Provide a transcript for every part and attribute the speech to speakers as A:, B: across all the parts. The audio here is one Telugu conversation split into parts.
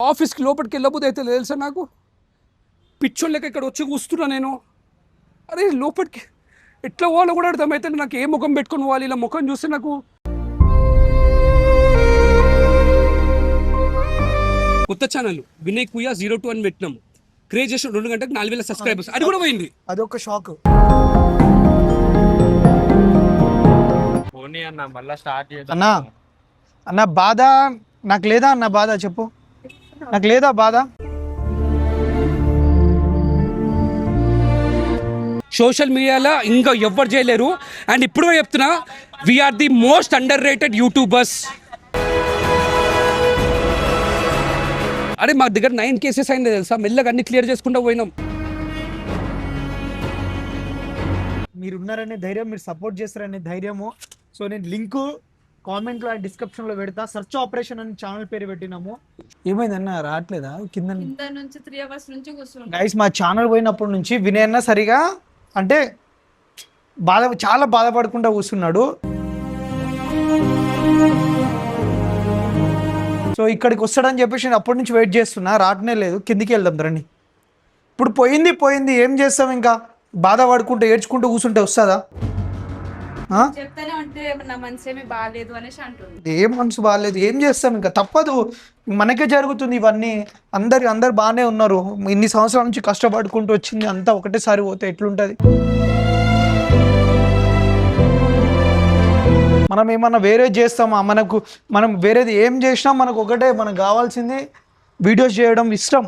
A: ఆఫీస్కి లోపలికి వెళ్ళబోదు అయితే తెలుసా నాకు పిచ్చోళ్ళకి లెక్క ఇక్కడ వచ్చి కూస్తున్నా నేను. అరే లోపలికి ఎట్లా పోవాలో కూడా అర్థమైతే నాకు ఏ ముఖం పెట్టుకొని పోవాలి, ఇలా ముఖం చూస్తే నాకు కొత్త ఛానల్ వినయ్ కుయా 02 అని పెట్టినాము. క్రియేట్ చేసిన 2 గంటలకు 4000 సబ్స్క్రైబర్స్, అది కూడా పోయింది.
B: అదొక షాక్.
C: అన్నా అన్న బాధ నాకు లేదా అన్న, బాధ చెప్పు, నాకు లేదా బాధ.
A: సోషల్ మీడియాలో ఇంకా ఎవ్వరు చేయలేరు. అండ్ ఇప్పుడు చెప్తున్నా, we are the most underrated YouTubers. అరే మా దగ్గర 9 కేసెస్ అయింది తెలుసా, మెల్లగా అన్ని క్లియర్ చేసుకుంటూ పోయినాం.
C: మీరు ఉన్నారనే ధైర్యం, మీరు సపోర్ట్ చేస్తారనే ధైర్యము. సో నేను లింకు కామెంట్లో అండ్ డిస్క్రిప్షన్లో పెడతా. సర్చ్ ఆపరేషన్ అని ఛానల్ పేరు పెట్టినాము. ఏమైందన్న రావట్లేదా కింద
D: నుంచి 3 hours నుంచి కూర్చున్నాం
C: గైస్. మా ఛానల్ పోయినప్పటి నుంచి వినయ్ అన్న సరిగా అంటే చాలా బాధపడకుండా కూర్చున్నాడు. సో ఇక్కడికి వస్తాడని చెప్పేసి నేను అప్పటి నుంచి వెయిట్ చేస్తున్నా, రావటనే లేదు. కిందికి వెళ్దాం రండి. ఇప్పుడు పోయింది ఏం చేస్తాం, ఇంకా బాధపడుకుంటూ ఏడ్చుకుంటూ కూర్చుంటే వస్తుందా?
D: చెప్తానే ఉంటే నా మనసేమి బాగాలేదు అనేసి అంటుంది.
C: ఏం మనసు బాగాలేదు, ఏం చేస్తాం, ఇంకా తప్పదు, మనకే జరుగుతుంది ఇవన్నీ. అందరు బాగానే ఉన్నారు, ఇన్ని సంవత్సరాల నుంచి కష్టపడుకుంటూ వచ్చింది అంతా ఒకటేసారి పోతే ఎట్లుంటుంది? మనం ఏమన్నా వేరే చేస్తామా? మనం వేరేది ఏం చేసినా మనకు ఒకటే, మనకు కావాల్సింది వీడియోస్ చేయడం ఇష్టం.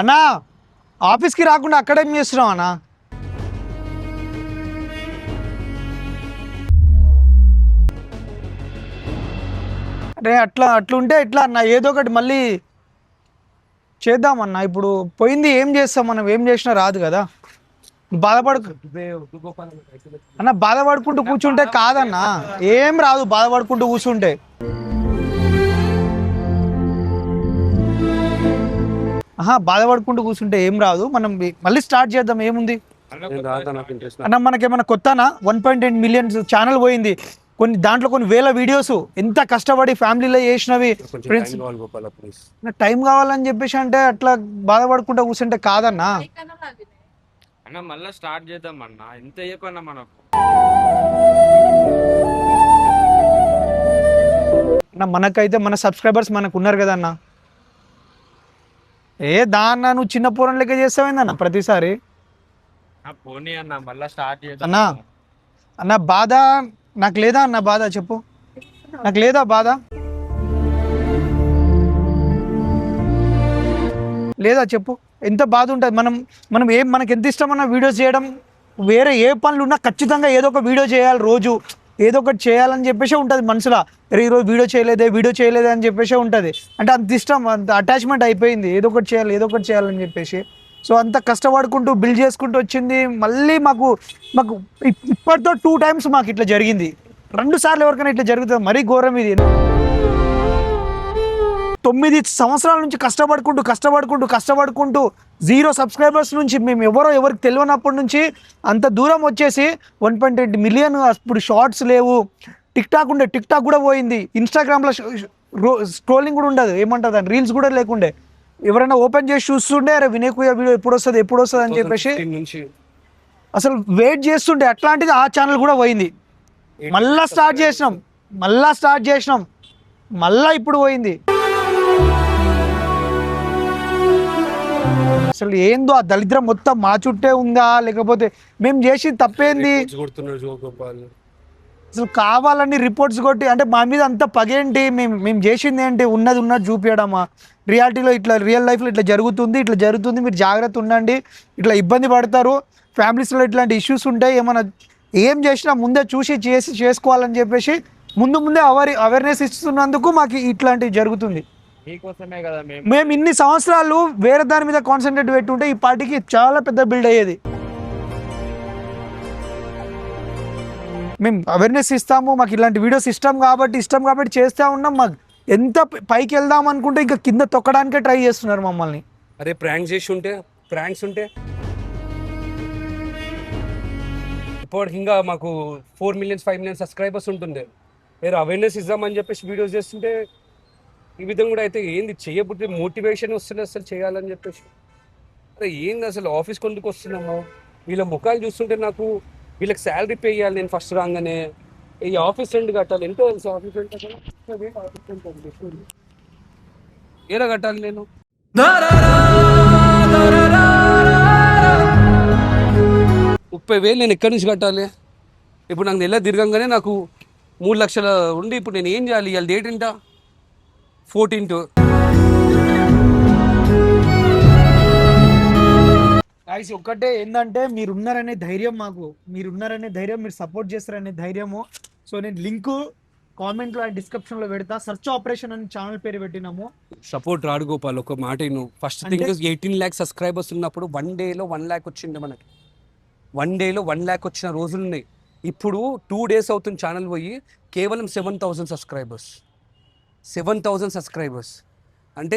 C: అన్నా ఆఫీస్కి రాకుండా అక్కడేం చేస్తున్నావు అన్నా? అరే అట్లుంటే ఎట్లా అన్న? ఏదో ఒకటి మళ్ళీ చేద్దామన్నా. ఇప్పుడు పోయింది ఏం చేస్తాం, మనం ఏం చేసినా రాదు కదా. అన్న బాధపడుకుంటూ కూర్చుంటే కాదన్నా, ఏం రాదు బాధపడుకుంటూ కూర్చుంటే. బాధపడుకుంటూ కూర్చుంటే ఏం రాదు. మనం మళ్ళీ స్టార్ట్ చేద్దాం, ఏముంది అన్న. మనకేమన్నా కొత్తనా? 1.8 మిలియన్ ఛానల్ పోయింది, దాంట్లో కొన్ని వేల వీడియోస్, ఎంత కష్టపడి ఫ్యామిలీలో చేసినవి. టైం కావాలని చెప్పేసి అంటే అట్లా బాధపడుకుంటూ కూర్చుంటే కాదన్నా.
E: అన్న మళ్ళీ స్టార్ట్ చేద్దాం అన్న, ఎంత చెప్పన్నా మనకు.
C: మనకైతే మన సబ్స్క్రైబర్స్ మనకు ఉన్నారు కదా అన్న. దాన్న నువ్వు చిన్న పూరం లెక్క చేస్తావేందన్న ప్రతిసారి?
E: పోనీ అన్న మళ్ళీ స్టార్ట్ చేద్దాం
C: అన్న బాధ నాకు లేదా అన్న, బాధ చెప్పు, నాకు లేదా బాధ లేదా చెప్పు. ఎంత బాధ ఉంటుంది. మనం మనకి ఎంత ఇష్టమన్నా వీడియోస్ చేయడం, వేరే ఏ పనులు ఉన్నా ఖచ్చితంగా ఏదో ఒక వీడియో చేయాలి, రోజు ఏదో ఒకటి చేయాలని చెప్పేసి ఉంటుంది మనసులో. ఈరోజు వీడియో చేయలేదే అని చెప్పేసి ఉంటుంది. అంటే అంత ఇష్టం, అంత అటాచ్మెంట్ అయిపోయింది, ఏదో ఒకటి చేయాలని చెప్పేసి. సో అంత కష్టపడుకుంటూ బిల్డ్ చేసుకుంటూ వచ్చింది. మళ్ళీ మాకు ఇప్పటితో 2 times మాకు ఇట్లా జరిగింది. 2 సార్లు ఎవరికైనా ఇట్లా జరుగుతుంది, మరీ ఘోరం ఇది. 9 సంవత్సరాల నుంచి కష్టపడుకుంటూ 0 సబ్స్క్రైబర్స్ నుంచి మేము ఎవరికి తెలియనప్పటి నుంచి అంత దూరం వచ్చేసి 1.8 మిలియన్. అప్పుడు షార్ట్స్ లేవు, టిక్ టాక్ కూడా పోయింది. ఇన్స్టాగ్రామ్లో స్క్రోలింగ్ కూడా ఉండదు, ఏమంటుంది అని రీల్స్ కూడా లేకుండే. ఎవరైనా ఓపెన్ చేసి చూస్తుండే, అరే వినయ్ కుయా వీడియో ఎప్పుడు వస్తుంది అని చెప్పేసి అసలు వెయిట్ చేస్తుండే. అట్లాంటిది ఆ ఛానల్ కూడా పోయింది. మళ్ళా స్టార్ట్ చేసినాం, మళ్ళా ఇప్పుడు పోయింది. అసలు ఏందో ఆ దళిద్రం మొత్తం మా చుట్టే ఉందా, లేకపోతే మేము చేసి తప్పేంది? అసలు కావాలని రిపోర్ట్స్ కొట్టి, అంటే మా మీద అంత పగేంటి? మేము చేసింది ఏంటి? ఉన్నది చూపించడమా? రియాలిటీలో రియల్ లైఫ్లో ఇట్లా జరుగుతుంది, మీరు జాగ్రత్త ఉండండి, ఇట్లా ఇబ్బంది పడతారు, ఫ్యామిలీస్లో ఇట్లాంటి ఇష్యూస్ ఉంటాయి, ఏమైనా ఏం చేసినా ముందే చేసుకోవాలని చెప్పేసి ముందే అవేర్నెస్ ఇస్తున్నందుకు మాకు ఇట్లాంటివి జరుగుతుంది.
E: మీకోసమే కదా
C: మేము ఇన్ని సంవత్సరాలు వేరే దాని మీద కాన్సన్ట్రేట్ పెట్టుంటే ఈ పార్టీకి చాలా పెద్ద బిల్డ్ అయ్యేది. మేము అవేర్నెస్ ఇస్తాము, మాకు ఇలాంటి వీడియోస్ ఇష్టం కాబట్టి చేస్తూ ఉన్నాం. మాకు ఎంత పైకి వెళ్దాం అనుకుంటే ఇంకా కింద తొక్కడానికే ట్రై చేస్తున్నారు మమ్మల్ని.
A: అరే ప్రాంక్స్ ఉంటే ఇప్పుడు ఇంకా మాకు 4 మిలియన్స్ 5 మిలియన్ సబ్స్క్రైబర్స్ ఉంటుండే. వేరే అవేర్నెస్ ఇద్దామని చెప్పేసి వీడియోస్ చేస్తుంటే ఈ విధంగా కూడా అయితే ఏంది చేయబుద్ధి మోటివేషన్ వస్తుంది అసలు చేయాలని చెప్పేసి. అరే ఏంది అసలు ఆఫీస్ కొందుకు వస్తున్నాము, వీళ్ళ ముఖాలు చూస్తుంటే నాకు వీళ్ళకి శాలరీ పే చేయాలి నేను ఫస్ట్ రాగానే, ఈ ఆఫీస్ రెంట్ కట్టాలి. ఎంతో తెలుసు ఆఫీస్ రెంట్ ఏలా కట్టాలి నేను? 30,000 నేను ఎక్కడి నుంచి కట్టాలి? ఇప్పుడు నాకు నెల తిరగంగానే నాకు 3 లక్షల ఉండి ఇప్పుడు నేను ఏం చేయాలి? ఇవాళ డేట్ ఏంటా? 14th.
C: గాయ్స్ ఒక్కటే ఏంటంటే మీరున్నారనే ధైర్యం, మీరున్నారనే ధైర్యం, మీరు సపోర్ట్ చేస్తారనే ధైర్యము. సో నేను లింకు కామెంట్లో అండ్ డిస్క్రిప్షన్లో పెడతా. సెర్చ్ ఆపరేషన్ అని ఛానల్ పేరు పెట్టినాము.
A: సపోర్ట్ రాడు గోపాల్, ఒక మాట నువ్వు ఫస్ట్ థింగ్ 18 lakh సబ్స్క్రైబర్స్ ఉన్నప్పుడు 1 dayలో 1 lakh వచ్చింది మనకి. 1 dayలో 1 lakh వచ్చిన రోజులు ఉన్నాయి. ఇప్పుడు 2 days అవుతుంది ఛానల్ పోయి కేవలం 7,000 సబ్స్క్రైబర్స్. 7,000 సబ్స్క్రైబర్స్ అంటే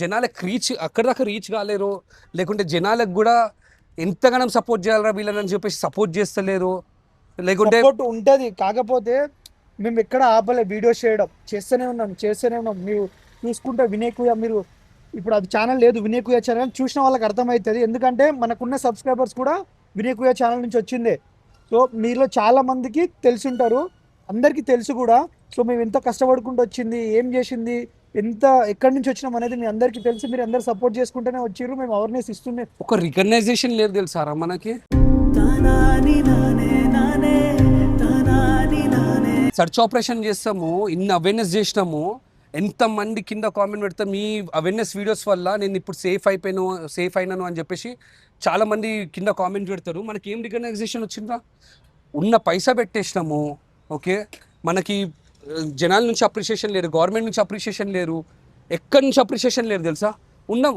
A: జనాలకు రీచ్ అక్కడ దాకా రీచ్ కాలేరు, లేకుంటే జనాలకు కూడా ఎంతగానో సపోర్ట్ చేయాలరా వీళ్ళని చెప్పేసి సపోర్ట్ చేస్తలేరు, లేకుంటే
C: సపోర్ట్ ఉంటుంది. కాకపోతే మేము ఎక్కడ ఆపలే, వీడియోస్ చేయడం చేస్తూనే ఉన్నాం. మీరు చూసుకుంటే వినేకుయ, మీరు ఇప్పుడు అది ఛానల్ లేదు వినేకుయ ఛానల్, చూసిన వాళ్ళకి అర్థమవుతుంది. ఎందుకంటే మనకున్న సబ్స్క్రైబర్స్ కూడా వినేకుయ ఛానల్ నుంచి వచ్చిందే. సో మీలో చాలా మందికి తెలిసి ఉంటారు, అందరికీ తెలుసు కూడా. సో మేము ఎంత కష్టపడుకుంటూ వచ్చింది, ఏం చేసింది, ఎక్కడి నుంచి వచ్చినాం అనేది మీ అందరికీ తెలుసు. మీరు అందరు సపోర్ట్ చేసుకుంటూనే వచ్చిర్రు, మేము అవేర్నెస్ ఇస్తుండే.
A: ఒక రికగ్నైజేషన్ లేదు తెలుసారా మనకి. సర్చ్ ఆపరేషన్ చేస్తాము, ఇన్ని అవేర్నెస్ చేసినాము, ఎంతమంది కింద కామెంట్ పెడతాం మీ అవేర్నెస్ వీడియోస్ వల్ల నేను ఇప్పుడు సేఫ్ అయినాను అని చెప్పేసి చాలామంది కింద కామెంట్ పెడతారు. మనకి ఏం రికగ్నైజేషన్ వచ్చిందా? ఉన్న పైసా పెట్టేసినాము, ఓకే, మనకి జనాల నుంచి అప్రిషియేషన్ లేరు, గవర్నమెంట్ నుంచి అప్రిషియేషన్ లేరు, ఎక్కడి నుంచి అప్రిషియేషన్ లేరు తెలుసా.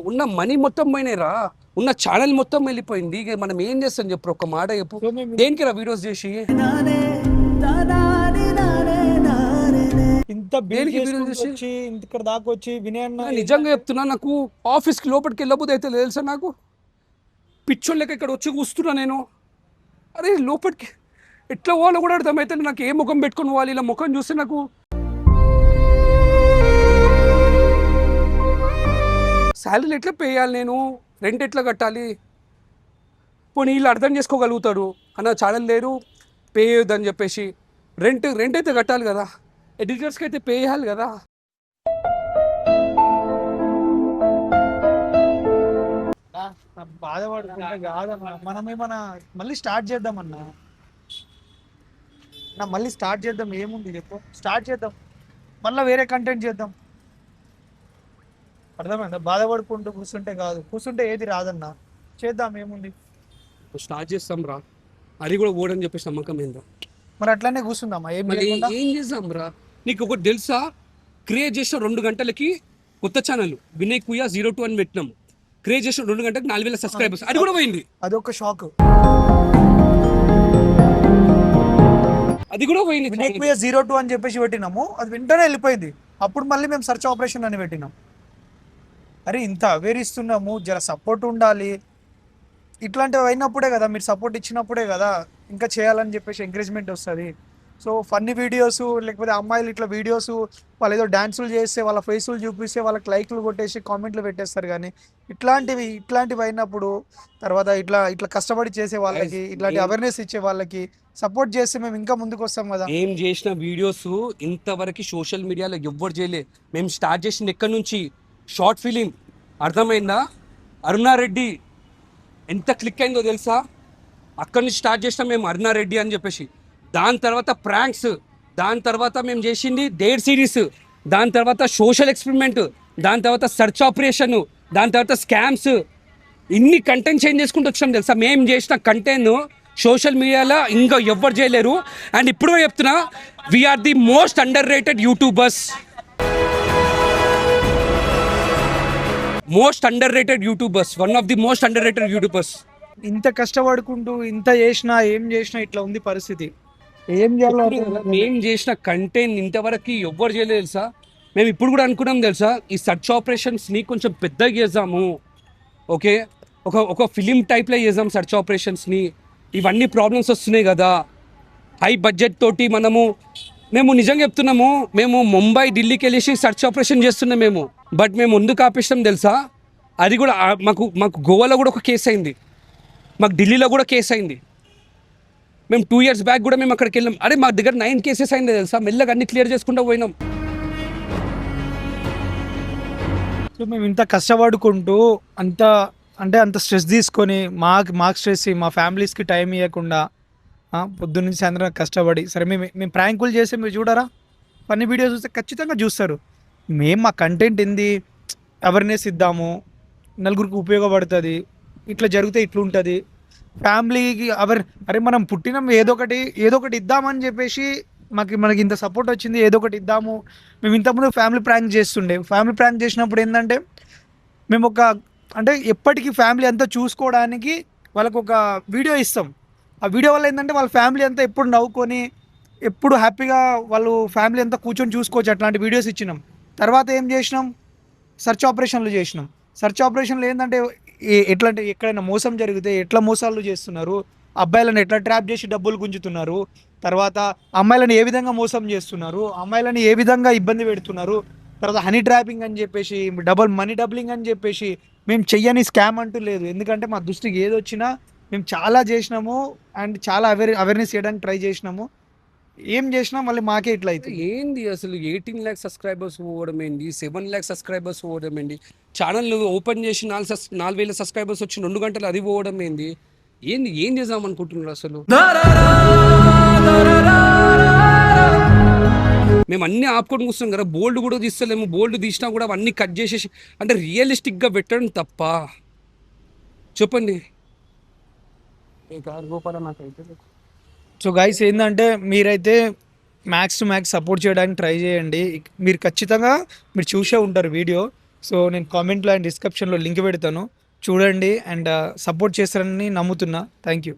A: ఉన్న మనీ మొత్తం పోయినాయిరా, ఉన్న ఛానల్ మొత్తం వెళ్ళిపోయింది. ఇక మనం ఏం చేస్తాం చెప్పు, ఒక మాట చెప్పు. దేనికి రా వీడియోస్ చేసి
C: ఇంత ఇక్కడ దాకా వచ్చి వినయన్న
A: నిజంగా చెప్తున్నా, నాకు ఆఫీస్కి లోపలికి వెళ్ళబోదు అయితే తెలుసా, నాకు పిచ్చోళ్ళ లెక్క ఇక్కడ వచ్చి కూస్తున్నా నేను. అరే లోపలికి ఎట్లా పోవాలో కూడా అర్థమైతే నాకు ఏ ముఖం పెట్టుకుని పోవాలి, ఇలా ముఖం చూస్తే నాకు శాలరీలు ఎట్లా పే చేయాలి, నేను రెంట్ ఎట్లా కట్టాలి. పోనీ వీళ్ళు అర్థం చేసుకోగలుగుతాడు అన్న ఛానల్ లేరు పే చేయొద్దని చెప్పేసి. రెంట్ అయితే కట్టాలి కదా, ఎడిటర్స్కి అయితే పే చేయాలి కదా.
C: బాధపడుతుంటే కాదన్నా, మనమేమన్నా మళ్ళీ స్టార్ట్ చేద్దామన్నా. మళ్ళీ స్టార్ట్ చేద్దాం, ఏముంది చెప్పు, స్టార్ట్ చేద్దాం, మళ్ళీ వేరే కంటెంట్ చేద్దాం. అర్థమైందా? బాధపడుకుంటూ కూర్చుంటే ఏది రాదన్నా, చేద్దాం, ఏముంది.
A: స్టార్ట్ చేస్తాం రా, అది కూడా ఓడని చెప్పేసి నమ్మకం ఏందో.
C: మరి అట్లానే కూర్చుందామా,
A: ఏం చేద్దాం రా. నీకు ఒకటి తెలుసా, క్రియేట్ చేసిన 2 గంటలకి కొత్త ఛానల్ వినయకుయ 02 అని పెట్టినాం. క్రియేట్ చేసిన 2 గంటలకు 4,000 సబ్స్క్రైబర్స్, అది కూడా పోయింది.
C: అదొక షాక్,
A: అది కూడా పోయింది.
C: వినయకుయ 02 అని చెప్పేసి పెట్టినాము, అది వెంటనే వెళ్ళిపోయింది. అప్పుడు మళ్ళీ మేము సెర్చ్ ఆపరేషన్ అని పెట్టినాం. అరే ఇంత అవేర్ ఇస్తున్నాము, జర సపోర్ట్ ఉండాలి. ఇట్లాంటివి అయినప్పుడే కదా, మీరు సపోర్ట్ ఇచ్చినప్పుడే కదా ఇంకా చేయాలని చెప్పేసి ఎంకరేజ్మెంట్ వస్తుంది. సో ఫన్నీ వీడియోస్, లేకపోతే అమ్మాయిలు ఇట్లా వీడియోస్ వాళ్ళు ఏదో డ్యాన్సులు చేస్తే వాళ్ళ ఫేసులు చూపిస్తే వాళ్ళకి లైక్లు కొట్టేసి కామెంట్లు పెట్టేస్తారు. కానీ ఇట్లాంటివి అయినప్పుడు తర్వాత ఇట్లా కష్టపడి చేసే వాళ్ళకి, ఇట్లాంటి అవేర్నెస్ ఇచ్చే వాళ్ళకి సపోర్ట్ చేస్తే మేము ఇంకా ముందుకు వస్తాం కదా.
A: ఏం చేసిన వీడియోస్ ఇంతవరకు సోషల్ మీడియాలో ఎవ్వరు చేయలే. మేము స్టార్ట్ చేసింది ఎక్కడి నుంచి, షార్ట్ ఫిలిం, అర్థమైందా? అరుణారెడ్డి ఎంత క్లిక్ అయిందో తెలుసా? అక్కడి నుంచి స్టార్ట్ చేసినాం మేము అరుణారెడ్డి అని చెప్పేసి. దాని తర్వాత ప్రాంక్స్, దాని తర్వాత మేము చేసింది డేట్ సిరీస్, దాని తర్వాత సోషల్ ఎక్స్పెరిమెంట్, దాని తర్వాత సర్చ్ ఆపరేషన్, దాని తర్వాత స్కామ్స్, ఇన్ని కంటెంట్ చేంజ్ చేసుకుంటూ వచ్చాం తెలుసా. మేము చేసిన కంటెంట్ సోషల్ మీడియాలో ఇంకా ఎవ్వరు చేయలేరు. అండ్ ఇప్పుడు చెప్తున్నా, we are the most underrated YouTubers. One of the most underrated YouTubers.
C: ఇంత కష్టపడుకుంటూ ఇంత ఏం చేసినా ఇట్లా ఉంది పరిస్థితి. ఏం చేయాలో
A: మేము చేసిన కంటెంట్ ఇంతవరకు ఎవ్వరు చేయలేదు తెలుసా. మేము ఇప్పుడు కూడా అనుకున్నాం తెలుసా, ఈ సర్చ్ ఆపరేషన్స్ని కొంచెం పెద్దగా చేద్దాము, ఓకే, ఒక ఫిలిం టైప్లో చేద్దాం సర్చ్ ఆపరేషన్స్ని. ఇవన్నీ ప్రాబ్లమ్స్ వస్తున్నాయి కదా, హై బడ్జెట్ తోటి మనము మేము నిజంగా చెప్తున్నాము, మేము ముంబై ఢిల్లీకి వెళ్ళేసి సర్చ్ ఆపరేషన్ చేస్తున్నాం మేము. బట్ మేము ముందుకు ఆపేసాం తెలుసా, అది కూడా మాకు మాకు గోవాలో కూడా ఒక కేసు అయింది, మాకు ఢిల్లీలో కూడా కేసు అయింది. మేము 2 years బ్యాక్ కూడా మేము అక్కడికి వెళ్ళాం. అరే మా దగ్గర 9 cases అయింది తెలుసా, మెల్లగా అన్ని క్లియర్ చేసుకుంటూ పోయినాం.
C: సో మేము ఇంత కష్టపడుకుంటూ అంత అంత స్ట్రెస్ తీసుకొని మాకు స్ట్రెస్ మా ఫ్యామిలీస్కి టైం ఇవ్వకుండా పొద్దున్నుంచి సాయంత్రం కష్టపడి సరే మేము ప్రాంకులు చేస్తే మీరు చూడరా, ఫన్నీ వీడియోస్ చూస్తే ఖచ్చితంగా చూస్తారు. మేము మా కంటెంట్ ఏంది, అవేర్నెస్ ఇద్దాము, నలుగురికి ఉపయోగపడుతుంది, ఇట్లా జరిగితే ఇట్లుంటుంది ఫ్యామిలీకి అరే మనం పుట్టినాం ఏదో ఒకటి ఇద్దామని చెప్పేసి మనకి ఇంత సపోర్ట్ వచ్చింది, ఏదో ఒకటి ఇద్దాము. మేము ఇంతకుముందు ఫ్యామిలీ ప్రాంక్ చేస్తుండే, ఫ్యామిలీ ప్రాంక్ చేసినప్పుడు ఏంటంటే మేము అంటే ఎప్పటికీ ఫ్యామిలీ అంతా చూసుకోవడానికి వాళ్ళకు ఒక వీడియో ఇస్తాం. ఆ వీడియో వల్ల ఏంటంటే వాళ్ళ ఫ్యామిలీ అంతా ఎప్పుడు నవ్వుకొని ఎప్పుడు హ్యాపీగా వాళ్ళు ఫ్యామిలీ అంతా కూర్చొని చూసుకోవచ్చు. అట్లాంటి వీడియోస్ ఇచ్చినాం. తర్వాత ఏం చేసినాం, సెర్చ్ ఆపరేషన్లు చేసినాం. సెర్చ్ ఆపరేషన్లు ఏంటంటే ఎట్లా అంటే ఎక్కడైనా మోసం జరిగితే ఎట్లా మోసాలు చేస్తున్నారు, అబ్బాయిలను ఎట్లా ట్రాప్ చేసి డబ్బులు గుంజుతున్నారు, తర్వాత అమ్మాయిలను ఏ విధంగా మోసం చేస్తున్నారు, అమ్మాయిలను ఏ విధంగా ఇబ్బంది పెడుతున్నారు, తర్వాత హనీ ట్రాపింగ్ అని చెప్పేసి మనీ డబ్లింగ్ అని చెప్పేసి మేము చెయ్యని స్కామ్ అంటూ లేదు. ఎందుకంటే మా దృష్టికి ఏది వచ్చినా మేము చాలా చేసినాము అండ్ చాలా అవేర్నెస్ చేయడానికి ట్రై చేసినాము. ఏం చేసినా మళ్ళీ మాకే ఇట్లా అవుతుంది.
A: ఏంది అసలు 18 lakhs సబ్స్క్రైబర్స్ పోవడం ఏంటి, 7 lakhs సబ్స్క్రైబర్స్ పోవడం ఏంటి, ఛానల్ ఓపెన్ చేసి 4,000 సబ్స్క్రైబర్స్ వచ్చి 2 గంటలు అది పోవడం ఏంది, ఏం చేద్దాం అనుకుంటున్నారు అసలు? మేము అన్నీ ఆపుకొని కూర్చున్నాం కదా, బోల్డ్ కూడా తీస్తలేము, బోల్డ్ తీసినా కూడా అవన్నీ కట్ చేసేసి అంటే రియలిస్టిక్గా పెట్టడం తప్ప చెప్పండి.
C: సో గైస్ ఏంటంటే మీరైతే మ్యాక్స్ టు మ్యాక్స్ సపోర్ట్ చేయడానికి ట్రై చేయండి. మీరు ఖచ్చితంగా మీరు చూసే ఉంటారు వీడియో. సో నేను కామెంట్లో అండ్ డిస్క్రిప్షన్లో లింక్ పెడతాను, చూడండి అండ్ సపోర్ట్ చేస్తారని నమ్ముతున్నా. Thank you.